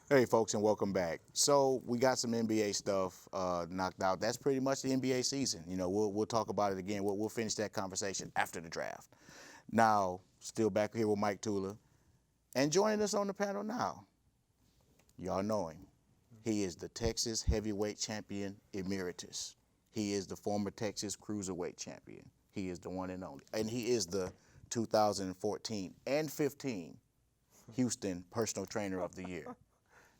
Hey, folks, and welcome back. So we got some NBA stuff knocked out. That's pretty much the NBA season. You know, we'll talk about it again. We'll finish that conversation after the draft. Now, still back here with Mike Tula, and joining us on the panel now, y'all know him. He is the Texas heavyweight champion emeritus. He is the former Texas cruiserweight champion. He is the one and only, and he is the 2014 and 15 Houston Personal Trainer of the Year.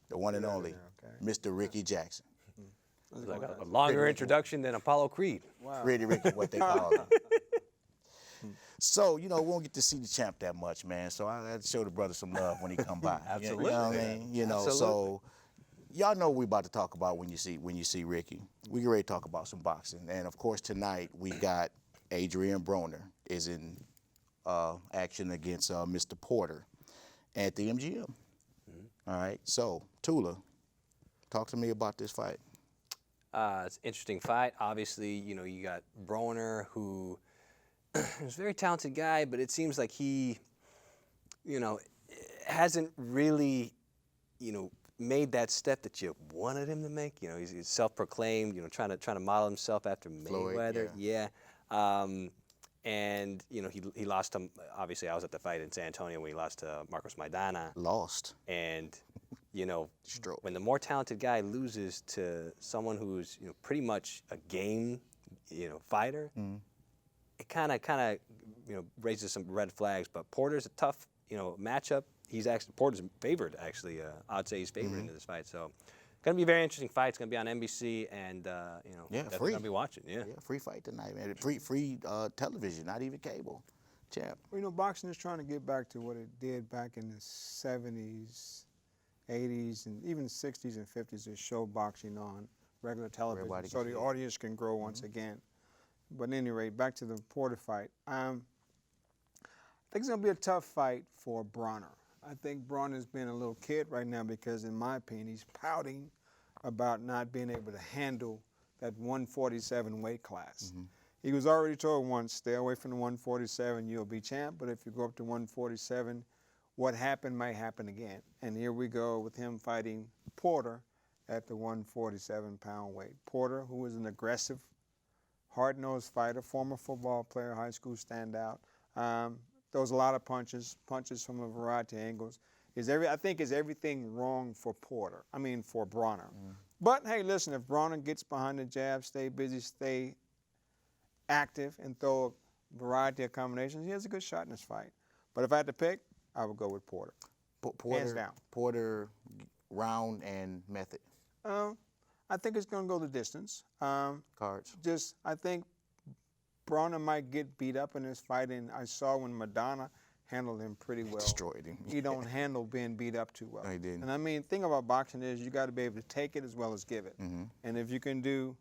The one and only, Mr. Ricky Jackson. It's like a longer introduction than Apollo Creed. Wow. Pretty Ricky, what they call him. So, you know, we won't get to see the champ that much, man. So I had to show the brother some love when he come by. Absolutely. You know what I mean? You know, Absolutely. so y'all know what we about to talk about when you see Ricky. We get ready to talk about some boxing. And of course tonight we got Adrian Broner is in action against Mr. Porter at the MGM. All right, so Tula, talk to me about this fight. It's an interesting fight. Obviously, you know, you got Broner, who is a very talented guy, but it seems like he, you know, hasn't really, you know, made that step that you wanted him to make. You know, he's self-proclaimed, you know, trying to model himself after Mayweather. Yeah. And, you know, he lost to, obviously I was at the fight in San Antonio when he lost to Marcos Maidana. Lost. And, you know, Stroke. when the more talented guy loses to someone who's, you know, pretty much a game, you know, fighter, it kind of, you know, raises some red flags. But Porter's a tough, you know, matchup. He's actually, Porter's favored, actually. I'd say he's favored into this fight. So, going to be a very interesting fight. It's going to be on NBC, and you know, definitely free. going to be watching. Yeah, Free fight tonight, man. Free television, not even cable. Champ. Well, you know, boxing is trying to get back to what it did back in the 70s, 80s, and even 60s and 50s to show boxing on regular television Everybody so can the see it. audience can grow once again. But at any rate, back to the Porter fight. I think it's going to be a tough fight for Bronner. I think Bronner's been a little kid right now because, in my opinion, he's pouting about not being able to handle that 147 weight class. He was already told once, stay away from the 147, you'll be champ, but if you go up to 147, what happened might happen again. And here we go with him fighting Porter at the 147-pound weight. Porter, who is an aggressive, hard-nosed fighter, former football player, high school standout, throws a lot of punches from a variety of angles. I think is everything wrong for Porter, for Bronner. But hey, listen, if Bronner gets behind the jab, stay busy, stay active, and throw a variety of combinations, he has a good shot in this fight. But if I had to pick, I would go with Porter. Hands down. Porter, round and method. I think it's going to go the distance. Cards. I think Bronner might get beat up in this fight, and I saw when Madonna handled him pretty well. Destroyed him. He don't handle being beat up too well. No, he didn't. And the thing about boxing is you got to be able to take it as well as give it. And if you can do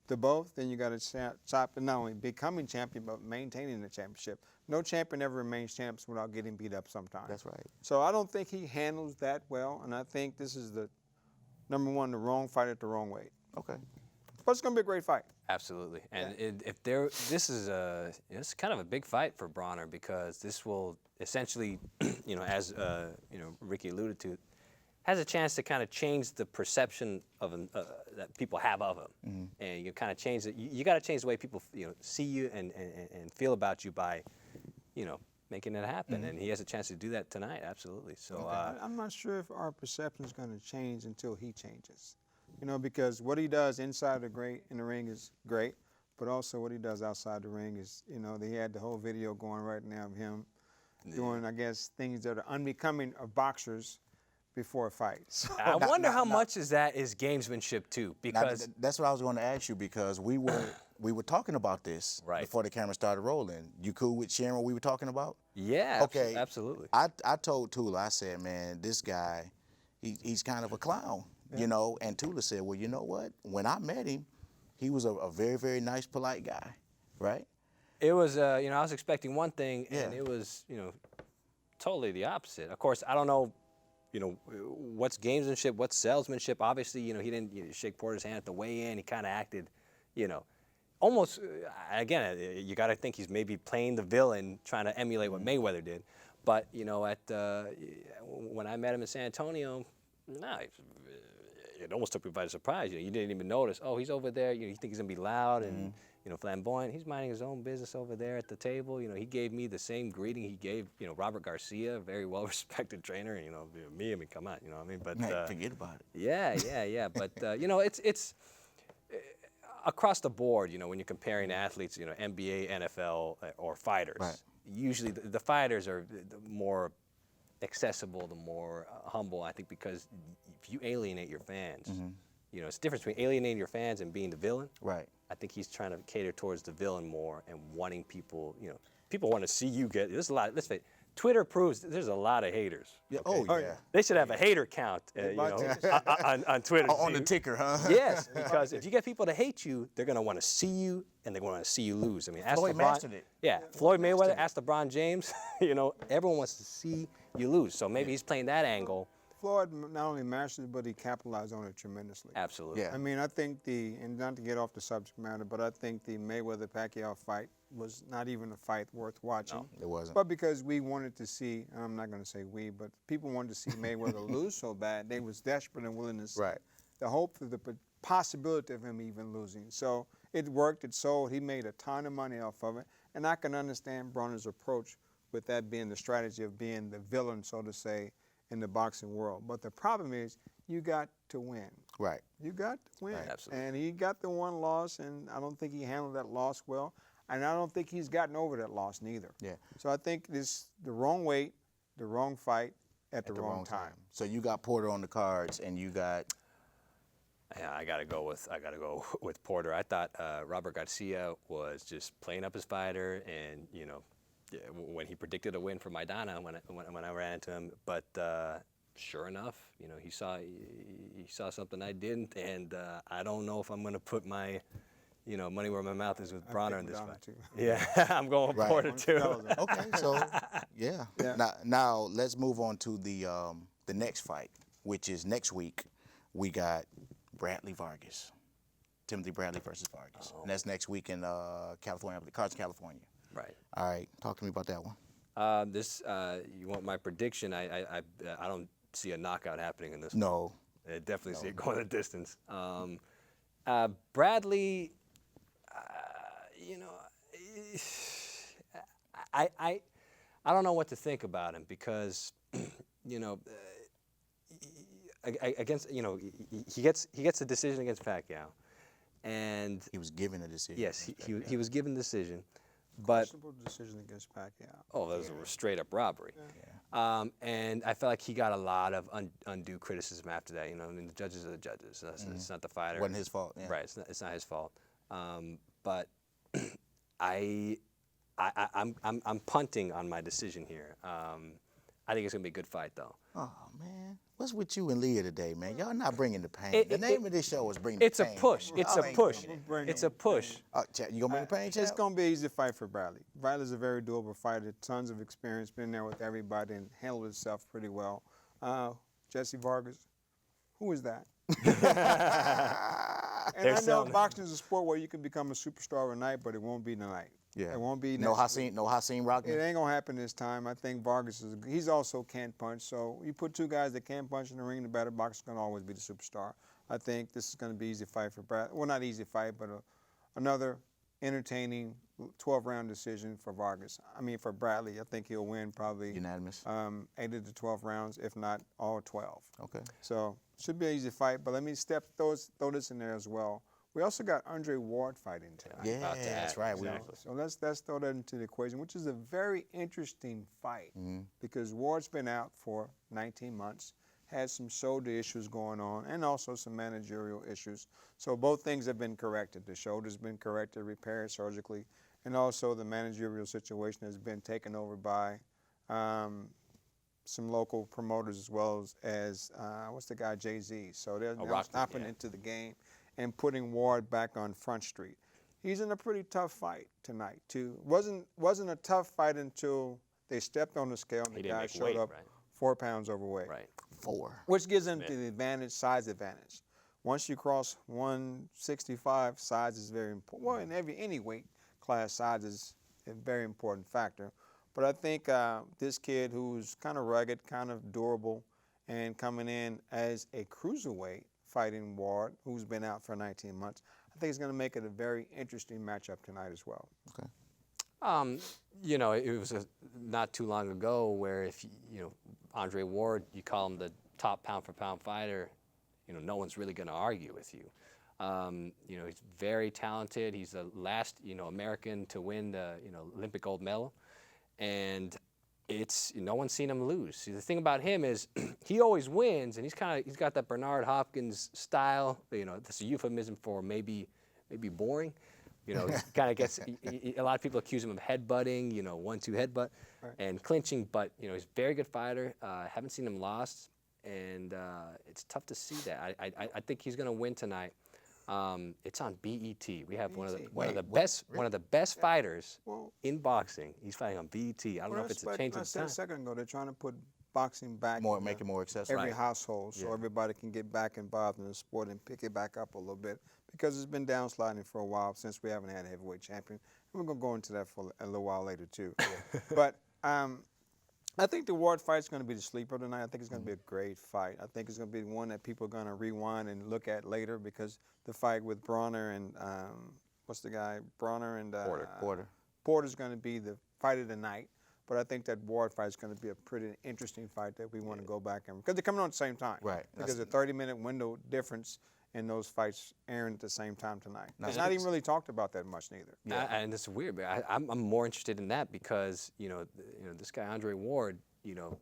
the both, then you got to stop not only becoming champion, but maintaining the championship. No champion ever remains champion without getting beat up sometimes. That's right. So I don't think he handles that well, and I think this is the, number one, the wrong fight at the wrong weight. Okay. But it's going to be a great fight. absolutely. And this is kind of a big fight for Bronner because this will essentially, you know, as you know, Ricky alluded to, has a chance to kind of change the perception of him that people have of him, and you kind of change it. You got to change the way people, you know, see you and feel about you by, you know, making it happen. And he has a chance to do that tonight. Absolutely. So I'm not sure if our perception is going to change until he changes. You know, because what he does inside the ring is great, but also what he does outside the ring is, you know, they had the whole video going right now of him doing, I guess, things that are unbecoming of boxers before a fight. So, I wonder how much is gamesmanship too, because that's what I was going to ask you, because we were talking about this before the camera started rolling. You cool with sharing what we were talking about? Yeah. Okay. Absolutely. I told Tula, I said, man, this guy, he's kind of a clown, you know. And Tula said, well, you know what? When I met him, he was a very, very nice, polite guy, right? It was, you know, I was expecting one thing, and it was, you know, totally the opposite. Of course, I don't know, you know, what's gamesmanship, what's salesmanship. Obviously, you know, he didn't shake Porter's hand at the weigh-in. He kind of acted, you know, almost, again, you got to think he's maybe playing the villain, trying to emulate what Mayweather did. But, you know, when I met him in San Antonio, No, it almost took me by surprise. You didn't even notice. Oh, he's over there. You think he's gonna be loud and flamboyant. He's minding his own business over there at the table. He gave me the same greeting he gave Robert Garcia, a very well-respected trainer. Me. I mean, come on. You know what I mean? But Man, forget about it. Yeah. But it's across the board. When you're comparing athletes, NBA, NFL, or fighters. Right. Usually the fighters are the more accessible, the more humble, I think, because if you alienate your fans, it's the difference between alienating your fans and being the villain. Right. I think he's trying to cater towards the villain more and wanting people, people want to see you get, there's a lot, let's face it, Twitter proves there's a lot of haters. Yeah. Okay? Oh, yeah. They should have a hater count, on Twitter. On the ticker, huh? Yes, because if you get people to hate you, they're going to want to see you, and they're going to see you lose. I mean, ask Floyd LeBron. mastered it. Yeah, Floyd Mayweather, ask LeBron James. Everyone wants to see you lose. So maybe he's playing that angle. Floyd not only mastered it, but he capitalized on it tremendously. Absolutely. Yeah. I mean, I think and not to get off the subject matter, but I think the Mayweather-Pacquiao fight was not even a fight worth watching. No, it wasn't. But because we wanted to see, and I'm not going to say we, but people wanted to see Mayweather lose so bad, they was desperate and willing to see the hope for the possibility of him even losing. So it worked, it sold, he made a ton of money off of it, and I can understand Bronner's approach with that being the strategy of being the villain, so to say, in the boxing world. But the problem is you got to win. Right. You got to win. Right, absolutely. And he got the one loss, and I don't think he handled that loss well. And I don't think he's gotten over that loss neither. Yeah. So I think this the wrong weight, the wrong fight at the wrong time. So you got Porter on the cards, and you got. Yeah, I gotta go with Porter. I thought Robert Garcia was just playing up his fighter, and when he predicted a win for Maidana when I ran into him, but sure enough, he saw something I didn't, and I don't know if I'm gonna put my money where my mouth is with Bronner in this fight. Too. Yeah, I'm going with Porter too. Okay, so yeah. Now let's move on to the next fight, which is next week. We got Bradley Vargas, Timothy Bradley versus Vargas, and that's next week in California, Carson, California. Right. All right, talk to me about that one. You want my prediction? I don't see a knockout happening in this one. No. I definitely see it going the distance. Bradley, I don't know what to think about him because, against he gets a decision against Pacquiao, and He was given a decision. yes, he was given the decision, but Questionable decision against Pacquiao. oh, that was a straight up robbery. And I felt like he got a lot of undue criticism after that. I mean, the judges are the judges. It's not the fighter. Wasn't his fault. Yeah. Right. It's not his fault. But I'm punting on my decision here. I think it's gonna be a good fight, though. Oh man, what's with you and Leah today, man? Y'all not bringing the pain. The name of this show is bringing the It's a pain. push. man. It's Y'all a ain't push. bringing it. It's a push. Chad, you gonna bring the pain, Chad? It's going to be an easy fight for Bradley. Bradley's a very doable fighter, tons of experience, been there with everybody and handled himself pretty well. Jesse Vargas, who is that? And They're I know selling- boxing is a sport where you can become a superstar overnight, but it won't be tonight. Yeah. It won't be No next week. Hasim It Rockman. ain't gonna happen this time. I think Vargas he's also can't punch. So you put two guys that can't punch in the ring, the better boxer's gonna always be the superstar. I think this is gonna be an easy fight for Brad. Well, not easy fight, but another entertaining 12-round decision for Vargas. I mean for Bradley. I think he'll win probably Unanimous. 8 of the 12 rounds, if not all 12. Okay. So should be an easy fight. But let me throw this in there as well. We also got Andre Ward fighting tonight. Yeah, about to that's add, right. exactly. So let's throw that into the equation, which is a very interesting fight because Ward's been out for 19 months, has some shoulder issues going on, and also some managerial issues. So both things have been corrected. The shoulder's been corrected, repaired surgically, and also the managerial situation has been taken over by some local promoters as well as what's the guy, Jay-Z. So they're now Rockman, stopping yeah. into the game and putting Ward back on Front Street. He's in a pretty tough fight tonight, too. Wasn't a tough fight until they stepped on the scale and He the didn't guy make showed weight, up right? 4 pounds overweight. Right. 4. Which gives him the advantage, size advantage. Once you cross 165, size is very important. Well, in any weight class, size is a very important factor. But I think this kid who's kind of rugged, kind of durable, and coming in as a cruiserweight fighting Ward, who's been out for 19 months. I think it's going to make it a very interesting matchup tonight as well. Okay. You know, it was not too long ago where if, you know, Andre Ward, you call him the top pound-for-pound fighter, you know, no one's really going to argue with you. You know, he's very talented. He's the last, you know, American to win the, you know, Olympic gold medal. And no one's seen him lose. See, the thing about him is he always wins, and he's got that Bernard Hopkins style. You know, that's a euphemism for maybe boring. You know, he kind of gets, a lot of people accuse him of headbutting, you know, 1-2 headbutt and clinching, but, you know, he's a very good fighter. Haven't seen him lost, and it's tough to see that. I think he's going to win tonight. It's on BET. We have one of the best fighters in boxing. He's fighting on BET. I don't know if it's a change in I said time. a second ago, they're trying to put boxing back Make it more accessible. every household, so everybody can get back involved in the sport and pick it back up a little bit, because it's been downsliding for a while since we haven't had a heavyweight champion. And we're going to go into that for a little while later too. But I think the Ward fight's going to be the sleeper tonight. I think it's going to be a great fight. I think it's going to be one that people are going to rewind and look at later, because the fight with Bronner and what's the guy? Bronner and Porter. Porter's going to be the fight of the night. But I think that Ward fight is going to be a pretty interesting fight that we want to go back and, because they're coming on at the same time. Right. Because a 30-minute window difference in those fights airing at the same time tonight. It's not even really talked about that much neither. And it's weird, but I'm more interested in that because, you know, this guy Andre Ward, you know,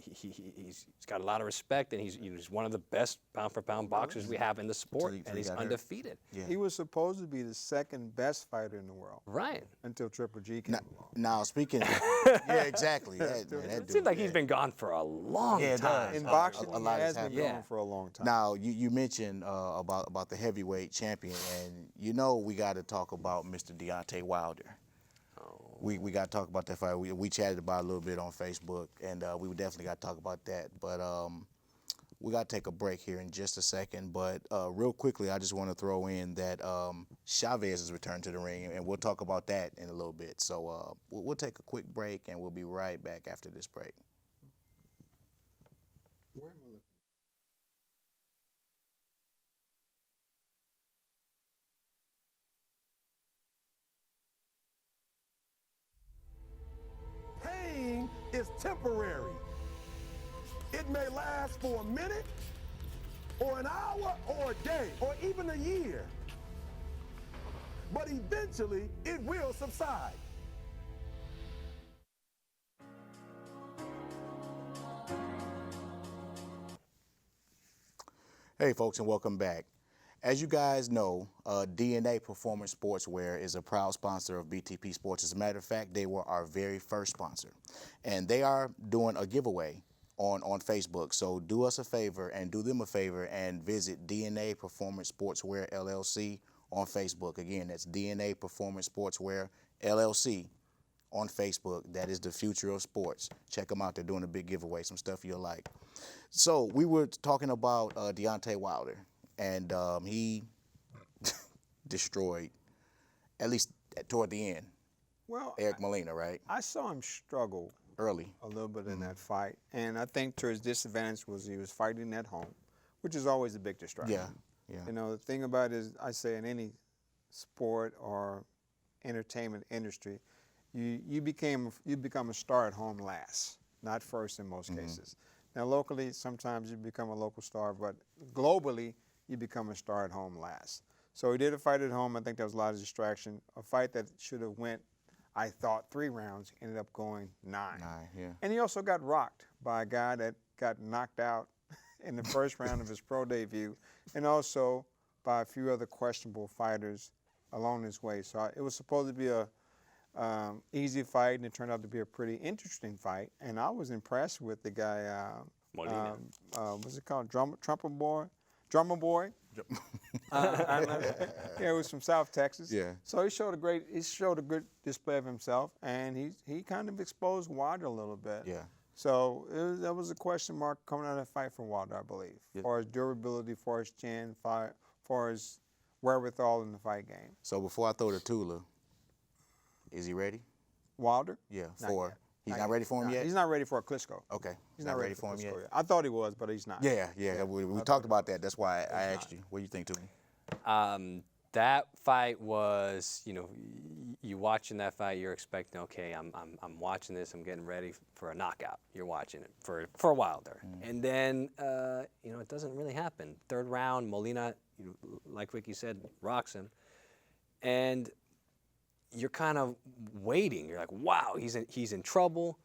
he's got a lot of respect, and he's one of the best pound-for-pound boxers we have in the sport, and he's undefeated. Yeah. He was supposed to be the second best fighter in the world. Right. Until Triple G came along. Now, speaking yeah, exactly. It seems like he's been gone for a long time. In boxing, a lot he has has been happened. gone for a long time. Now, you mentioned about the heavyweight champion, and you know we got to talk about Mr. Deontay Wilder. We got to talk about that fight. We chatted about it a little bit on Facebook, and we definitely got to talk about that. But we got to take a break here in just a second. But real quickly, I just want to throw in that Chavez has returned to the ring, and we'll talk about that in a little bit. So we'll take a quick break, and we'll be right back after this break. Pain is temporary. It may last for a minute, or an hour, or a day, or even a year. But eventually, it will subside. Hey, folks, and welcome back. As you guys know, DNA Performance Sportswear is a proud sponsor of BTP Sports. As a matter of fact, they were our very first sponsor. And they are doing a giveaway on Facebook. So do us a favor and do them a favor and visit DNA Performance Sportswear LLC on Facebook. Again, that's DNA Performance Sportswear LLC on Facebook. That is the future of sports. Check them out. They're doing a big giveaway, some stuff you'll like. So we were talking about Deontay Wilder. And he destroyed, at least toward the end, Eric Molina, right? I saw him struggle early a little bit in that fight. And I think to his disadvantage was he was fighting at home, which is always a big distraction. Yeah. You know, the thing about it is, I say in any sport or entertainment industry, you become a star at home last, not first in most cases. Now, locally, sometimes you become a local star, but globally, you become a star at home last. So he did a fight at home. I think there was a lot of distraction. A fight that should have went, I thought, 3 rounds, ended up going 9. And he also got rocked by a guy that got knocked out in the first round of his pro debut, and also by a few other questionable fighters along his way. So it was supposed to be a easy fight, and it turned out to be a pretty interesting fight. And I was impressed with the guy, what's it called, Drummer Boy? Yeah, he was from South Texas. Yeah. So he showed a good display of himself, and he kind of exposed Wilder a little bit. Yeah. So that was a question mark coming out of that fight for Wilder, I believe, for his durability, for his chin, for his wherewithal in the fight game. So before I throw to Tula, is he ready? Wilder? Yeah, Not for yet. He's not ready for him yet? He's not ready for a Klitschko. Okay. He's not ready for him yet? Klitschko. I thought he was, but he's not. Yeah. We talked about that. That's why I asked you. What do you think, Tony? That fight was, you watching that fight, you're expecting, okay, I'm watching this, I'm getting ready for a knockout. You're watching it for Wilder. And then, it doesn't really happen. Third round, Molina, like Ricky said, rocks him. And you're kind of waiting. You're like, wow, he's in trouble.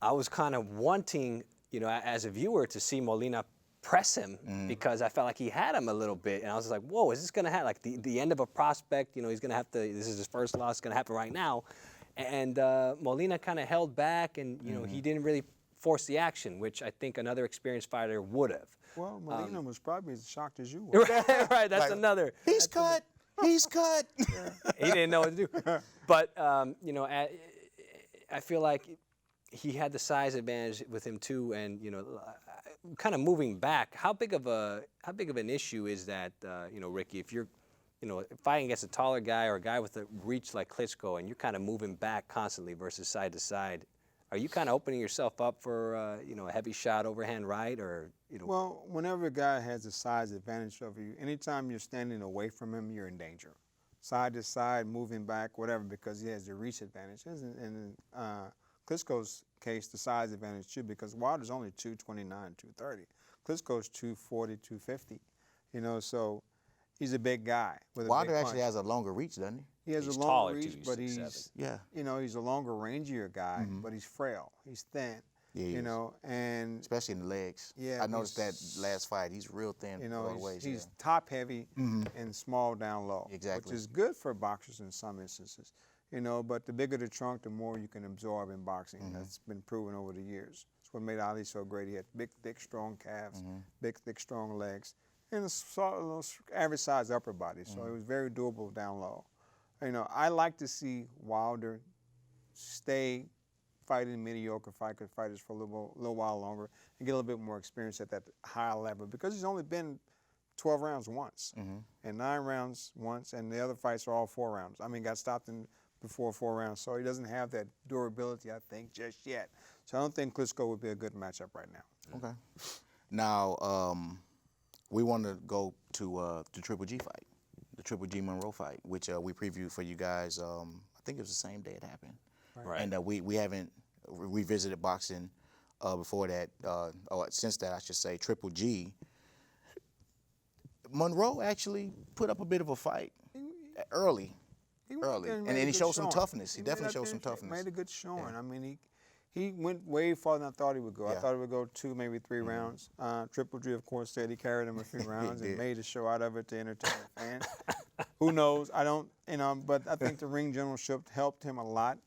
I was kind of wanting, as a viewer, to see Molina press him because I felt like he had him a little bit, and I was just like, whoa, is this going to happen? Like the end of a prospect, he's going to have to, this is his first loss, it's going to happen right now. And Molina kind of held back, and, he didn't really force the action, which I think another experienced fighter would have. Well, Molina was probably as shocked as you were. Right, that's another. He's cut. He's cut. He didn't know what to do. But, I feel like he had the size advantage with him too, and kind of moving back. How big of an issue is that, Ricky? If you're, fighting against a taller guy or a guy with a reach like Klitschko, and you're kind of moving back constantly versus side to side, are you kind of opening yourself up for, a heavy shot, overhand right, or Well, whenever a guy has a size advantage over you, anytime you're standing away from him, you're in danger. Side to side, moving back, whatever, because he has the reach advantage. In Klitschko's case, the size advantage too, because Wilder's only 229, 230. Klitschko's 240, 250. So he's a big guy with a Wilder big actually punch. has a longer reach, doesn't he? He has He's a long taller, reach, too, but 6'7". he's a longer, rangier guy, but he's frail. He's thin. Yeah, he is. And Especially in the legs. Yeah, I noticed that last fight. He's real thin all the ways. he's top heavy and small down low. Exactly. Which is good for boxers in some instances. But the bigger the trunk, the more you can absorb in boxing. That's been proven over the years. That's what made Ali so great. He had big, thick, strong calves, big, thick, strong legs, and a average size upper body. So it was very doable down low. I like to see Wilder stay fighting mediocre fighters for a little while longer and get a little bit more experience at that high level, because he's only been 12 rounds once and 9 rounds once, and the other fights are all 4 rounds. Got stopped before 4 rounds, so he doesn't have that durability, I think, just yet. So I don't think Klitschko would be a good matchup right now. Okay. Now, we want to go to the Triple G fight, the Triple G Monroe fight, which we previewed for you guys. I think it was the same day it happened. Right. And we haven't revisited boxing before that, or since that, I should say. Triple G. Monroe actually put up a bit of a fight early. And he showed some toughness. He definitely showed some toughness. Made a good showing. Yeah. He went way farther than I thought he would go. Yeah. I thought he would go 2, maybe 3 rounds. Triple G, of course, said he carried him a few rounds and did. made a show out of it to entertain the fans. Who knows? I don't, but I think the ring generalship helped him a lot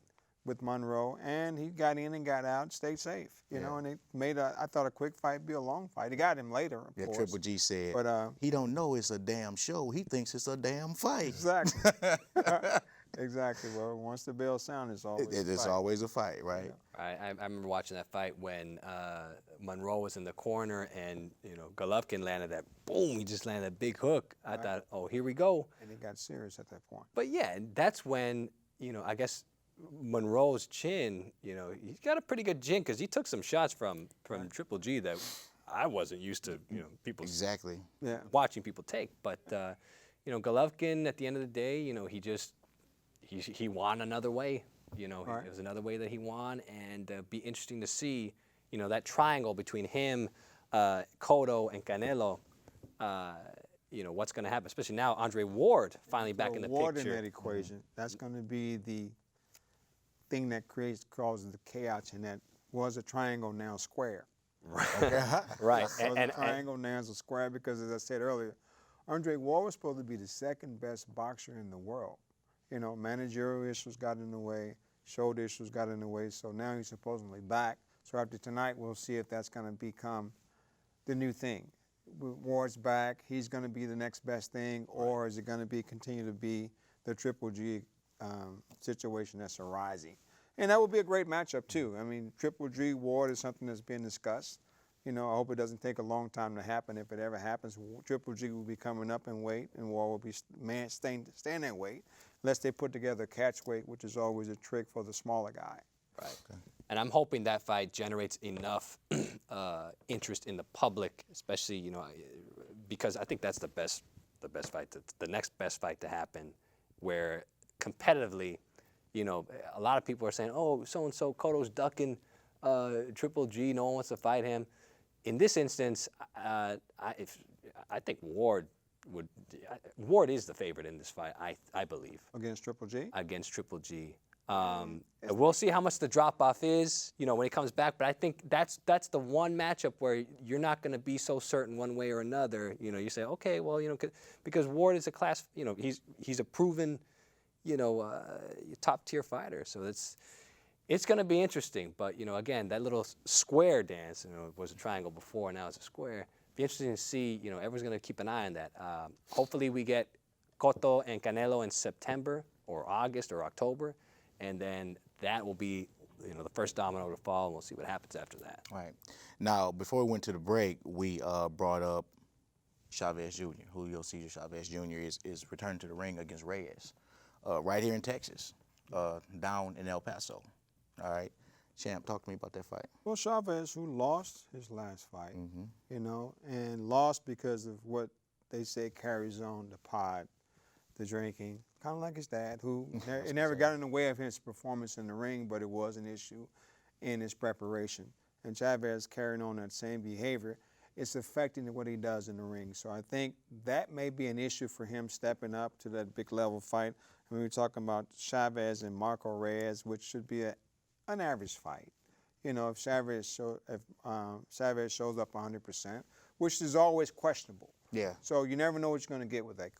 with Monroe, and he got in and got out, stayed safe, and it made I thought a quick fight be a long fight. He got him later, of course. Triple G said, But, he don't know it's a damn show. He thinks it's a damn fight. Exactly. Exactly. Well, once the bell sounds, it's always a It's fight. always a fight, right? I remember watching that fight when Monroe was in the corner and Golovkin landed that boom. He just landed a big hook. I thought, oh, here we go. And it got serious at that point. But yeah, that's when I guess Monroe's chin. He's got a pretty good chin because he took some shots from Triple G that I wasn't used to. People Exactly. Yeah. watching people take. But Golovkin at the end of the day, he won another way. Right. It was another way that he won, and be interesting to see, that triangle between him, Cotto, and Canelo. What's going to happen, especially now Andre Ward finally back in the Ward picture. in that equation, that's going to be the thing that causes the chaos, and that was a triangle, now square. Right. So the triangle now is a square because, as I said earlier, Andre Ward was supposed to be the second best boxer in the world. Managerial issues got in the way, shoulder issues got in the way, so now he's supposedly back. So after tonight, we'll see if that's going to become the new thing. Ward's back, he's going to be the next best thing, or is it going to continue to be the Triple G situation that's arising? And that would be a great matchup, too. Triple G Ward is something that's been discussed. I hope it doesn't take a long time to happen. If it ever happens, Triple G will be coming up in weight, and Ward will be staying in weight, unless they put together a catch weight, which is always a trick for the smaller guy. Right. And I'm hoping that fight generates enough interest in the public, especially, you know, because I think that's the best fight, the next best fight to happen, where competitively, you know, a lot of people are saying, oh, so-and-so, Cotto's ducking Triple G, no one wants to fight him. In this instance, I think Ward is the favorite in this fight, I believe. Against Triple G? Against Triple G. We'll see how much the drop-off is, you know, when he comes back. But I think that's the one matchup where you're not going to be so certain one way or another. You know, you say, okay, well, you know, because Ward is a class, you know, he's a proven, you know, top-tier fighter. So it's going to be interesting. But, you know, again, that little square dance, you know, it was a triangle before, now it's a square. Be interesting to see, you know, everyone's going to keep an eye on that. Hopefully we get Cotto and Canelo in September or August or October. And then that will be, you know, the first domino to fall, and we'll see what happens after that. Right. Now, before we went to the break, we brought up Chavez Jr., Julio Cesar Chavez Jr. is returning to the ring against Reyes, right here in Texas, down in El Paso. All right. Champ, talk to me about that fight. Well, Chavez, who lost his last fight, you know, and lost because of what they say carries on the pod, the drinking, kind of like his dad, who it never got in the way of his performance in the ring, but it was an issue in his preparation. And Chavez carrying on that same behavior, it's affecting what he does in the ring. So I think that may be an issue for him stepping up to that big level fight. I mean, we're talking about Chavez and Marco Reyes, which should be an average fight. You know, if Chavez shows up 100%, which is always questionable. Yeah. So you never know what you're going to get with that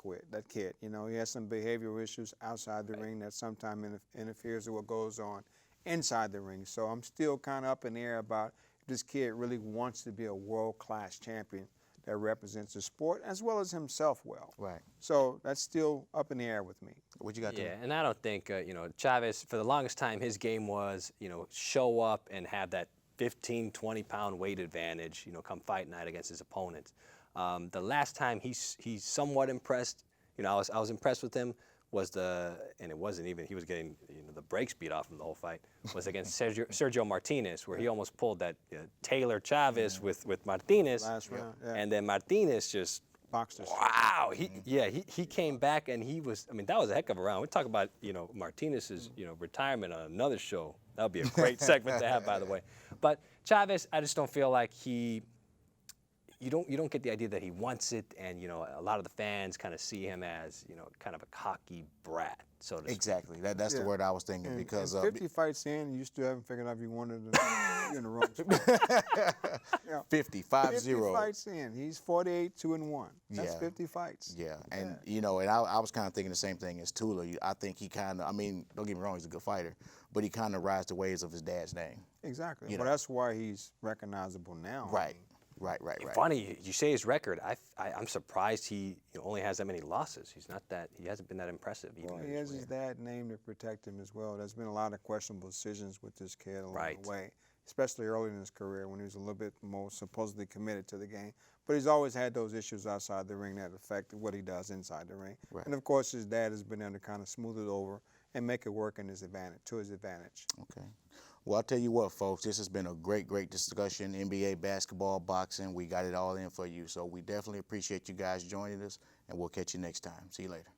kid. You know, he has some behavioral issues outside the ring that sometimes interferes with what goes on inside the ring. So I'm still kind of up in the air about if this kid really wants to be a world-class champion that represents the sport as well as himself well. Right. So that's still up in the air with me. What you got Yeah, and I don't think, you know, Chavez, for the longest time, his game was, you know, show up and have that 15, 20-pound weight advantage, you know, come fight night against his opponents. The last time he's somewhat impressed, you know, I was impressed with him, and it wasn't even, he was getting, you know, the brakes beat off him the whole fight, was against Sergio Martinez, where he almost pulled that Taylor Chavez with Martinez. Last round, yeah. And then Martinez just, Boxed us. wow, he came back and he was, I mean, that was a heck of a round. We talk about, you know, Martinez's, you know, retirement on another show. That would be a great segment to have, by the way. But Chavez, I just don't feel like you don't get the idea that he wants it, and, you know, a lot of the fans kind of see him as, you know, kind of a cocky brat. So to Exactly. That's the word I was thinking, because 50 fights in, you still haven't figured out if you wanted to be in the wrong spot. 50 50 5-0. fights in. He's 48-2-1. That's Yeah. 50 fights. Yeah, and you know, and I was kind of thinking the same thing as Tula. I think he kind of, I mean, don't get me wrong, he's a good fighter, but he kind of rides the waves of his dad's name. Exactly. You Well, know. that's why he's recognizable now. Right. Right. Funny, you say his record. I'm surprised he only has that many losses. He hasn't been that impressive. Even Well, in he his has his career. dad named to protect him as well. There's been a lot of questionable decisions with this kid along Right. the way, especially early in his career when he was a little bit more supposedly committed to the game. But he's always had those issues outside the ring that affect what he does inside the ring. Right. And of course, his dad has been able to kind of smooth it over and make it work to his advantage. Okay. Well, I'll tell you what, folks, this has been a great discussion. NBA, basketball, boxing, we got it all in for you. So we definitely appreciate you guys joining us, and we'll catch you next time. See you later.